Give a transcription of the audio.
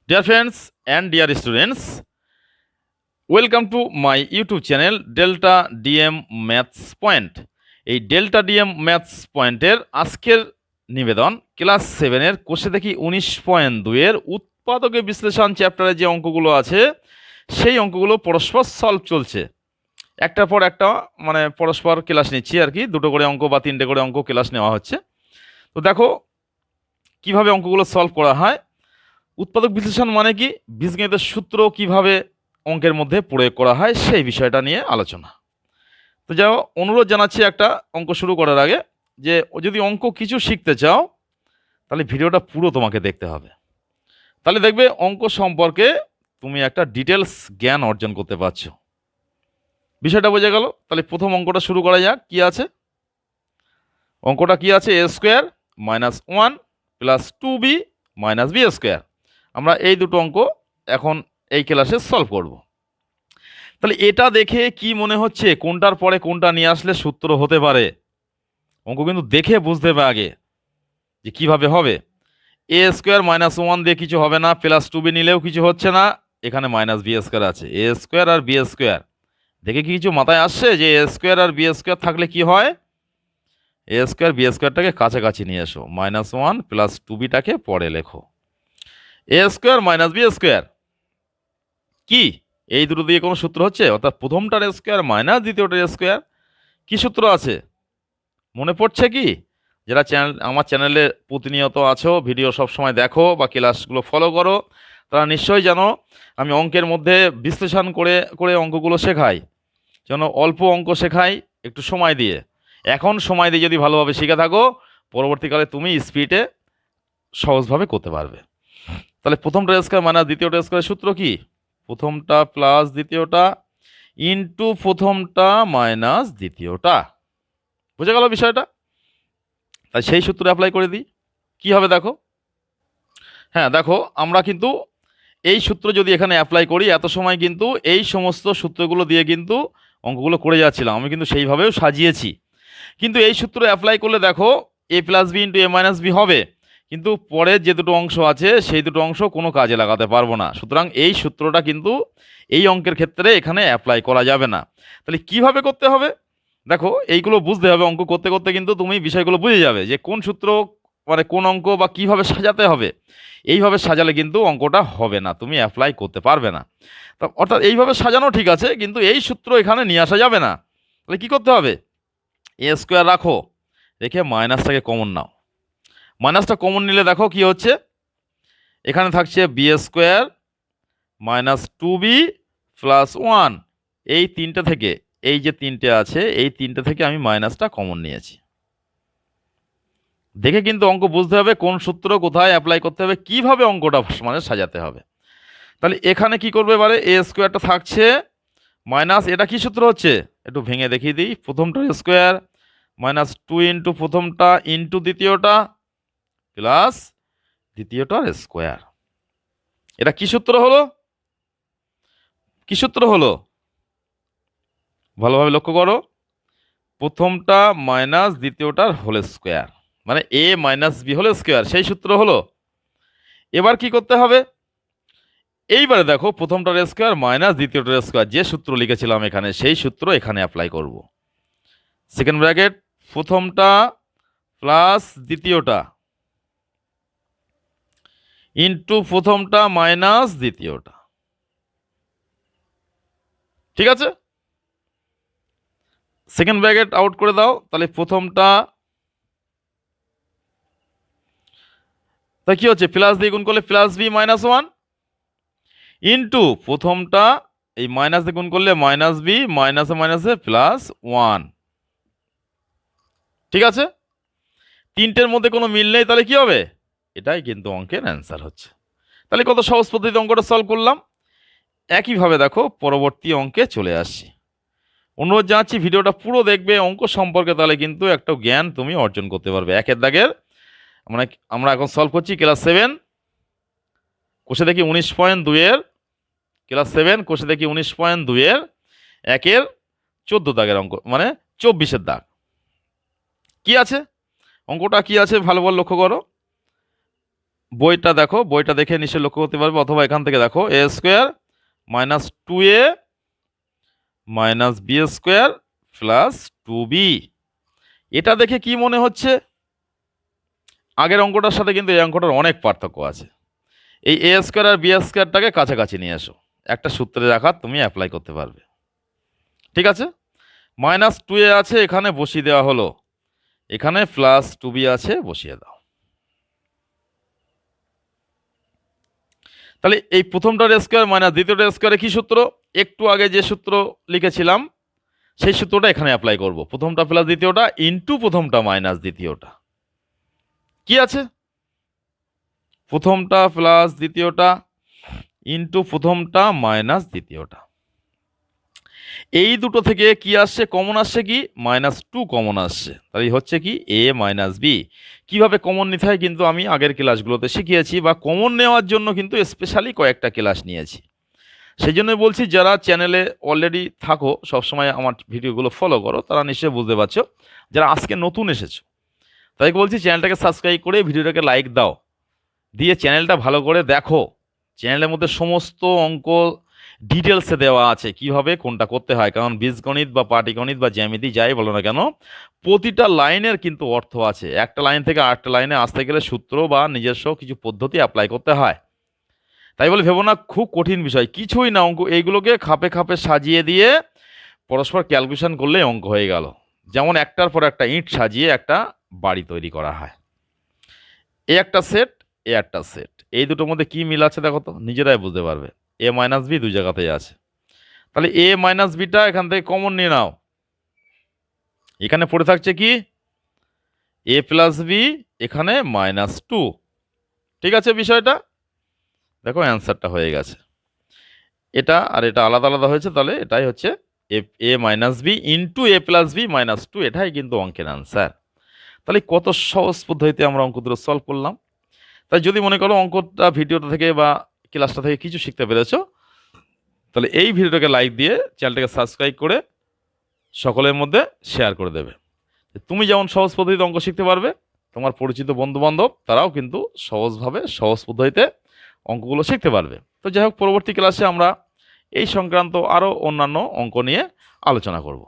Dear friends and dear students, welcome to my YouTube channel Delta DM Maths Point. এই delta DM maths পয়েন্টের আজকের নিবেদন class 7-এর কোষে দেখি 19.2-এর উৎপাদকে বিশ্লেষণ চ্যাপ্টারে যে অঙ্কগুলো আছে সেই অঙ্কগুলো পরস্পর সলভ চলছে। একটার পর একটা পরস্পর ক্লাস নিচ্ছি আর কি, দুটো করে অঙ্ক বা তিনটে করে অঙ্ক ক্লাস নেওয়া হচ্ছে। তো দেখো কিভাবে অঙ্কগুলো সলভ করা হয়। উৎপাদক বিশ্লেষণ মানে কি, বীজগণিতের সূত্র কিভাবে অঙ্কের মধ্যে প্রয়োগ করা হয় সেই বিষয়টা নিয়ে আলোচনা। তো যাও, অনুরোধ জানাচ্ছি একটা অঙ্ক শুরু করার আগে যে যদি অঙ্ক কিছু শিখতে চাও তাহলে ভিডিওটা পুরো তোমাকে দেখতে হবে, তাহলে দেখবে অঙ্ক সম্পর্কে তুমি একটা ডিটেলস জ্ঞান অর্জন করতে পারছো। বিষয়টা বোঝা গেল? তাহলে প্রথম অঙ্কটা শুরু করা যাক। কি আছে অঙ্কটা? কি আছে? a square minus 1 plus 2b minus B square. আমরা এই দুটো অঙ্ক এখন এই ক্লাসে সলভ করব। তাহলে এটা দেখে কি মনে হচ্ছে কোনটার পরে কোনটা নিয়ে আসলে সূত্র হতে পারে? অঙ্ক কিন্তু দেখে বুঝতে হবে আগে যে কিভাবে হবে। এ স্কোয়ার মাইনাস 1 দিয়ে কিছু হবে না, প্লাস 2b নিলেও কিছু হচ্ছে না, এখানে মাইনাস বি স্কোয়ার আছে। এ স্কোয়ার আর বি স্কোয়ার দেখে কি কিছু মাথায় আসছে যে এ স্কোয়ার আর বি স্কোয়ার থাকলে কি হয়? এ স্কোয়ার বি স্কোয়ারটাকে কাছাকাছি নিয়ে এসো, মাইনাস 1 প্লাস 2bটাকে পরে লেখো। এ স্কোয়ার মাইনাস বি স্কোয়ার কি এই দুটো দিয়ে কোনো সূত্র হচ্ছে? অর্থাৎ প্রথমটার স্কোয়ার মাইনাস দ্বিতীয়টার স্কোয়ার। কি সূত্র আছে মনে পড়ছে কি? যারা আমার চ্যানেলে প্রতিনিয়ত আছো, ভিডিও সব সময় দেখো বা ক্লাসগুলো ফলো করো, তারা নিশ্চয়ই জানো আমি অঙ্কের মধ্যে বিশ্লেষণ করে করে অঙ্কগুলো শেখাই। যেন অল্প অঙ্ক শেখাই একটু সময় দিয়ে। এখন সময় দিয়ে যদি ভালোভাবে শিখে থাকো, পরবর্তীকালে তুমি স্পিডে সহজভাবে করতে পারবে। তাহলে প্রথমটা স্কোয়ার মাইনাস দ্বিতীয়টা স্কোয়ারের সূত্র কি? প্রথমটা প্লাস দ্বিতীয়টা ইন্টু প্রথমটা মাইনাস দ্বিতীয়টা। বুঝে গেল বিষয়টা? তাই সেই সূত্র অ্যাপ্লাই করে দিই। কি হবে দেখো। হ্যাঁ দেখো, আমরা কিন্তু এই সূত্র যদি এখানে অ্যাপ্লাই করি, এত সময় কিন্তু এই সমস্ত সূত্রগুলো দিয়ে কিন্তু অঙ্কগুলো করে যাচ্ছিলাম, আমি কিন্তু সেইভাবেও সাজিয়েছি। কিন্তু এই সূত্র অ্যাপ্লাই করলে দেখো এ প্লাস বি ইন্টু এ মাইনাস বি হবে, কিন্তু পরের যে দুটো অংশ আছে সেই দুটো অংশ কোনো কাজে লাগাতে পারবো না। সুতরাং এই সূত্রটা কিন্তু এই অঙ্কের ক্ষেত্রে এখানে অ্যাপ্লাই করা যাবে না। তাহলে কিভাবে করতে হবে দেখো, এইগুলো বুঝতে হবে। অঙ্ক করতে করতে কিন্তু তুমি বিষয়গুলো বুঝে যাবে যে কোন সূত্র কোন অঙ্ক বা কিভাবে সাজাতে হবে। এইভাবে সাজালে কিন্তু অঙ্কটা হবে না, তুমি অ্যাপ্লাই করতে পারবে না। তো অর্থাৎ এইভাবে সাজানো ঠিক আছে, কিন্তু এই সূত্র এখানে নিয়ে আসা যাবে না। তাহলে কি করতে হবে? এ স্কোয়ার রাখো, রেখে মাইনাসটাকে কমন নাও। মাইনাসটা কমন নিলে দেখো কি হচ্ছে, এখানে থাকছে B square minus 2b plus 1। এই তিনটে থেকে এই যে তিনটে আছে এই তিনটে থেকে আমি মাইনাসটা কমন নিয়েছি। দেখে কিন্তু অঙ্ক বুঝতে হবে কোন সূত্র কোথায় অ্যাপ্লাই করতে হবে, কিভাবে অঙ্কটা সাজাতে হবে। তাহলে এখানে কি করবে এবারে? এ স্কোয়ারটা থাকছে মাইনাস, এটা কি সূত্র হচ্ছে একটু ভেঙে দেখিয়ে দিই। প্রথমটা স্কোয়ার মাইনাস 2 ইন্টু প্রথমটা ইন্টু দ্বিতীয়টা প্লাস দ্বিতীয়টার স্কোয়ার। এটা কি সূত্র হলো? কি সূত্র হলো ভালোভাবে লক্ষ্য করো। প্রথমটা মাইনাস দ্বিতীয়টার হোল স্কোয়ার, মানে এ মাইনাস বি হোল স্কোয়ার, সেই সূত্র হলো। এবার কি করতে হবে? এইবারে দেখো প্রথমটার স্কোয়ার মাইনাস দ্বিতীয়টার স্কোয়ার, যে সূত্র লিখেছিলাম এখানে সেই সূত্র এখানে অ্যাপ্লাই করব। সেকেন্ড ব্র্যাকেট প্রথমটা প্লাস দ্বিতীয়টা ইন্টু প্রথমটা মাইনাস দ্বিতীয়টা। ঠিক আছে, সেকেন্ড ব্র্যাকেট আউট করে দাও। তাহলে প্রথমটা, তাই কি হচ্ছে, প্লাস দিয়ে গুণ করলে প্লাস বি মাইনাস 1 ইন্টু প্রথমটা এই মাইনাস দিয়ে গুণ করলে মাইনাস বি মাইনাসে মাইনাসে প্লাস 1। ঠিক আছে, তিনটের মধ্যে কোনো মিল নেই, তাহলে কি হবে? এটাই কিন্তু অঙ্কের অ্যান্সার হচ্ছে। তাহলে কত সহজ পদ্ধতিতে অঙ্কটা সলভ করলাম। একইভাবে দেখো পরবর্তী অঙ্কে চলে আসছি। অনুরোধ জানাচ্ছি ভিডিওটা পুরো দেখবে অঙ্ক সম্পর্কে, তাহলে কিন্তু একটা জ্ঞান তুমি অর্জন করতে পারবে। একের দাগের আমরা এখন সলভ করছি ক্লাস 7 কোষে দেখি 19.2-এর, ক্লাস 7 কোষে দেখি 19.2-এর একের 14 দাগের অঙ্ক, মানে 24-এর দাগ। কি আছে অঙ্কটা? কি আছে ভালো লক্ষ্য করো। বইটা দেখো, বইটা দেখে নিশ্চয়ই লক্ষ্য করতে পারবে, অথবা এখান থেকে দেখো a square minus 2a minus B square plus 2b। এটা দেখে কি মনে হচ্ছে? আগের অঙ্কটার সাথে কিন্তু এই অঙ্কটার অনেক পার্থক্য আছে। এই এ স্কোয়ার আর বি স্কোয়ারটাকে কাছাকাছি নিয়ে এসো, একটা সূত্রের আঘাত তুমি অ্যাপ্লাই করতে পারবে। ঠিক আছে, মাইনাস 2a আছে, এখানে বসিয়ে দেওয়া হলো, এখানে প্লাস 2b আছে, বসিয়ে দাও। তাহলে এই প্রথমটার স্কোয়ার মাইনাস দ্বিতীয়টার স্কোয়ারে কি সূত্র? একটু আগে যে সূত্র লিখেছিলাম সেই সূত্রটা এখানে অ্যাপ্লাই করব। প্রথমটা প্লাস দ্বিতীয়টা ইন্টু প্রথমটা মাইনাস দ্বিতীয়টা। কি আছে? প্রথমটা প্লাস দ্বিতীয়টা ইন্টু প্রথমটা মাইনাস দ্বিতীয়টা। এই দুটো থেকে কি আসছে? কমন আসছে কি? -2 কমন আসছে। তাই হচ্ছে কি a মাইনাস বি। কিভাবে কমন নিতে হয় কিন্তু আমি আগের ক্লাসগুলোতে শিখিয়েছি, বা কমন নেওয়ার জন্য কিন্তু স্পেশালি কয়েকটা ক্লাস নিয়েছি। সেই জন্য বলছি, যারা চ্যানেলে অলরেডি থাকো, সবসময় আমার ভিডিওগুলো ফলো করো, তারা নিশ্চয়ই বুঝতে পারছো। যারা আজকে নতুন এসেছো, তাই বলছি চ্যানেলটাকে সাবস্ক্রাইব করে ভিডিওটাকে লাইক দাও, দিয়ে চ্যানেলটা ভালো করে দেখো। চ্যানেলের মধ্যে সমস্ত অঙ্ক ডিটেলসে দেওয়া আছে, কিভাবে কোনটা করতে হয়। কারণ বীজগণিত বা পাটিগণিত বা জ্যামিতি যাই বলো না কেন, প্রতিটা লাইনের কিন্তু অর্থ আছে। একটা লাইন থেকে আরেকটা লাইনে আসতে গেলে সূত্র বা নিজস্ব কিছু পদ্ধতি অ্যাপ্লাই করতে হয়। তাই বলে ভেবো না খুব কঠিন বিষয়, কিছুই না। অঙ্ক এইগুলোকে খাপে খাপে সাজিয়ে দিয়ে পরস্পর ক্যালকুলেশন করলে অঙ্ক হয়ে গেল। যেমন একটার পর একটা ইঁট সাজিয়ে একটা বাড়ি তৈরি করা হয়। এ একটা সেট, এ একটা সেট, এই দুটোর মধ্যে কি মিল আছে দেখো তো, নিজেরাই বুঝতে পারবে। এ মাইনাস বি দুই জায়গাতেই আছে। তাহলে এ মাইনাস বিটা এখান থেকে কমন নিয়ে নাও, এখানে পড়ে থাকছে কি এ প্লাস বি, এখানে -2। ঠিক আছে, বিষয়টা দেখো অ্যান্সারটা হয়ে গেছে। এটা আর এটা আলাদা আলাদা হয়েছে, তাহলে এটাই হচ্ছে এ মাইনাস বি ইন্টু এ প্লাস বি -2, এটাই কিন্তু অঙ্কের অ্যান্সার। তাহলে কত সহজ পদ্ধতিতে আমরা অঙ্কগুলো সলভ করলাম। তাই যদি মনে করো অঙ্কটা ভিডিওটা থেকে বা ক্লাসটা থেকে কিছু শিখতে পেরেছো, তাহলে এই ভিডিওটাকে লাইক দিয়ে চ্যানেলটাকে সাবস্ক্রাইব করে সকলের মধ্যে শেয়ার করে দেবে। তুমি যেমন সহজ পদ্ধতিতে অঙ্ক শিখতে পারবে, তোমার পরিচিত বন্ধু বান্ধব তারাও কিন্তু সহজভাবে সহজ পদ্ধতিতে অঙ্কগুলো শিখতে পারবে। তো যাই হোক, পরবর্তী ক্লাসে আমরা এই সংক্রান্ত আরও অন্যান্য অঙ্ক নিয়ে আলোচনা করব।